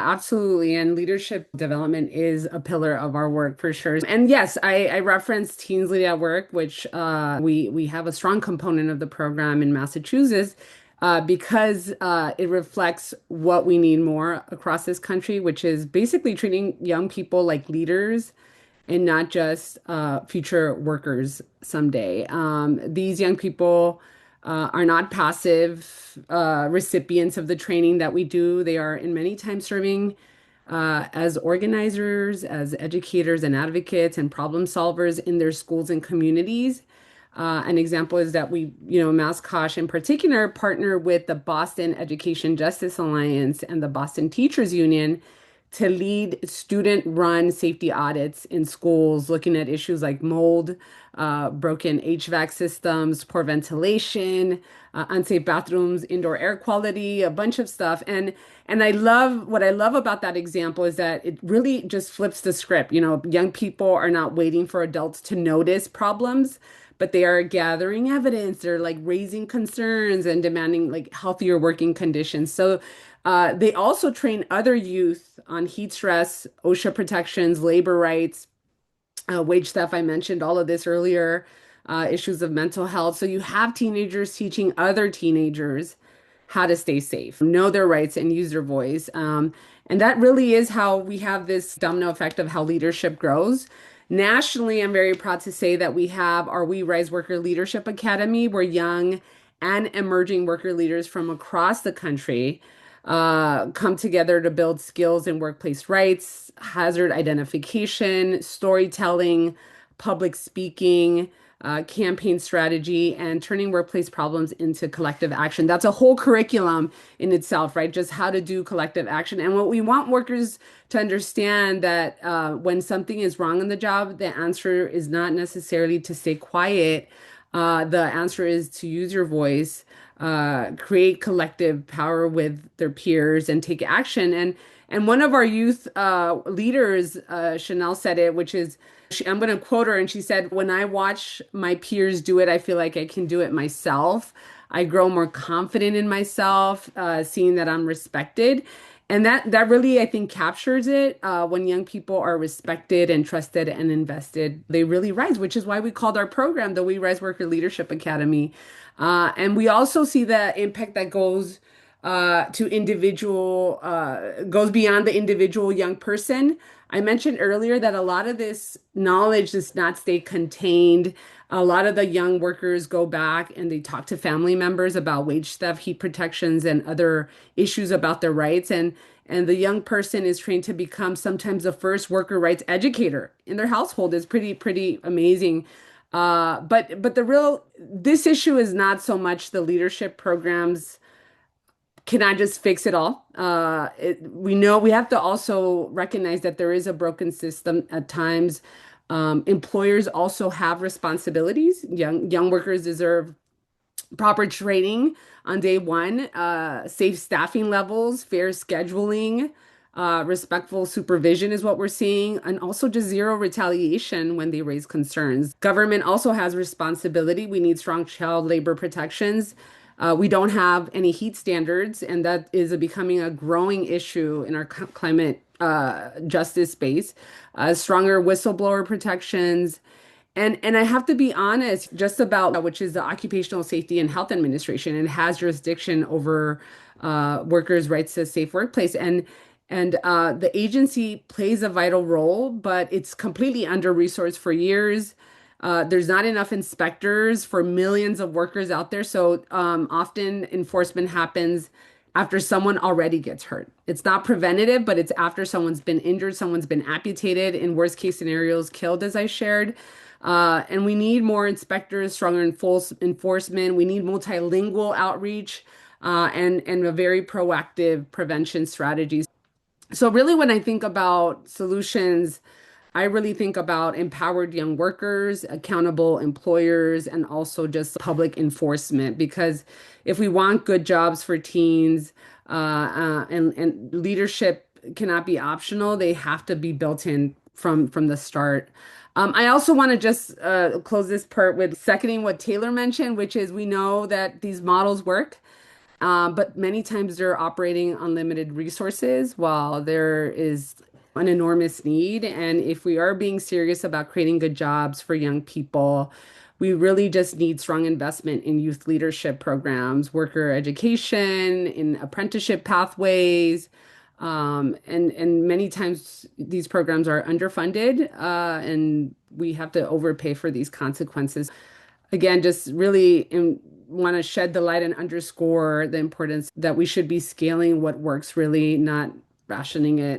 Absolutely. And leadership development is a pillar of our work for sure. And yes, I referenced Teens Lead at Work, which we have a strong component of the program in Massachusetts because it reflects what we need more across this country, which is basically treating young people like leaders and not just future workers someday. These young people are not passive recipients of the training that we do. They are in many times serving as organizers, as educators and advocates and problem solvers in their schools and communities. An example is that MassCosh in particular, partner with the Boston Education Justice Alliance and the Boston Teachers Union to lead student-run safety audits in schools, looking at issues like mold, broken HVAC systems, poor ventilation, unsafe bathrooms, indoor air quality, a bunch of stuff. And I love what I love about that example is that it really just flips the script. Young people are not waiting for adults to notice problems, but they are gathering evidence. They're like raising concerns and demanding like healthier working conditions. So they also train other youth on heat stress, OSHA protections, labor rights, wage theft. I mentioned all of this earlier, issues of mental health. So you have teenagers teaching other teenagers how to stay safe, know their rights, and use their voice. And that really is how we have this domino effect of how leadership grows. Nationally, I'm very proud to say that we have our We Rise Worker Leadership Academy, where young and emerging worker leaders from across the country come together to build skills in workplace rights, hazard identification, storytelling, public speaking, campaign strategy, and turning workplace problems into collective action. That's a whole curriculum in itself, right? Just how to do collective action. And what we want workers to understand that when something is wrong in the job, the answer is not necessarily to stay quiet. The answer is to use your voice, create collective power with their peers, and take action. And one of our youth leaders, Chanel, said it, which is, I'm going to quote her, and she said, "When I watch my peers do it, I feel like I can do it myself. I grow more confident in myself, seeing that I'm respected." And that really, I think, captures it. When young people are respected and trusted and invested, they really rise, which is why we called our program the We Rise Worker Leadership Academy. And we also see the impact that goes beyond the individual young person. I mentioned earlier that a lot of this knowledge does not stay contained. A lot of the young workers go back and they talk to family members about wage theft, heat protections, and other issues about their rights. And the young person is trained to become sometimes the first worker rights educator in their household. Is pretty amazing. But this issue is not so much the leadership programs cannot just fix it all. We know we have to also recognize that there is a broken system at times. Employers also have responsibilities. Young workers deserve proper training on day one, safe staffing levels, fair scheduling, respectful supervision is what we're seeing, and also just zero retaliation when they raise concerns. Government also has responsibility. We need strong child labor protections. We don't have any heat standards, and that is becoming a growing issue in our climate justice space. Stronger whistleblower protections. And I have to be honest, just about which is the Occupational Safety and Health Administration and has jurisdiction over workers' rights to a safe workplace. And the agency plays a vital role, but it's completely under-resourced for years. There's not enough inspectors for millions of workers out there. So often enforcement happens after someone already gets hurt. It's not preventative, but it's after someone's been injured, someone's been amputated, in worst case scenarios, killed, as I shared. And we need more inspectors, stronger enforcement. We need multilingual outreach and a very proactive prevention strategies. So really, when I think about solutions, I really think about empowered young workers, accountable employers, and also just public enforcement. Because if we want good jobs for teens, and leadership cannot be optional, they have to be built in from the start. I also want to just close this part with seconding what Taylor mentioned, which is we know that these models work. But many times they're operating on limited resources while there is an enormous need. And if we are being serious about creating good jobs for young people, we really just need strong investment in youth leadership programs, worker education, in apprenticeship pathways. And many times these programs are underfunded, and we have to overpay for these consequences. Again, just really want to shed the light and underscore the importance that we should be scaling what works really, not rationing it.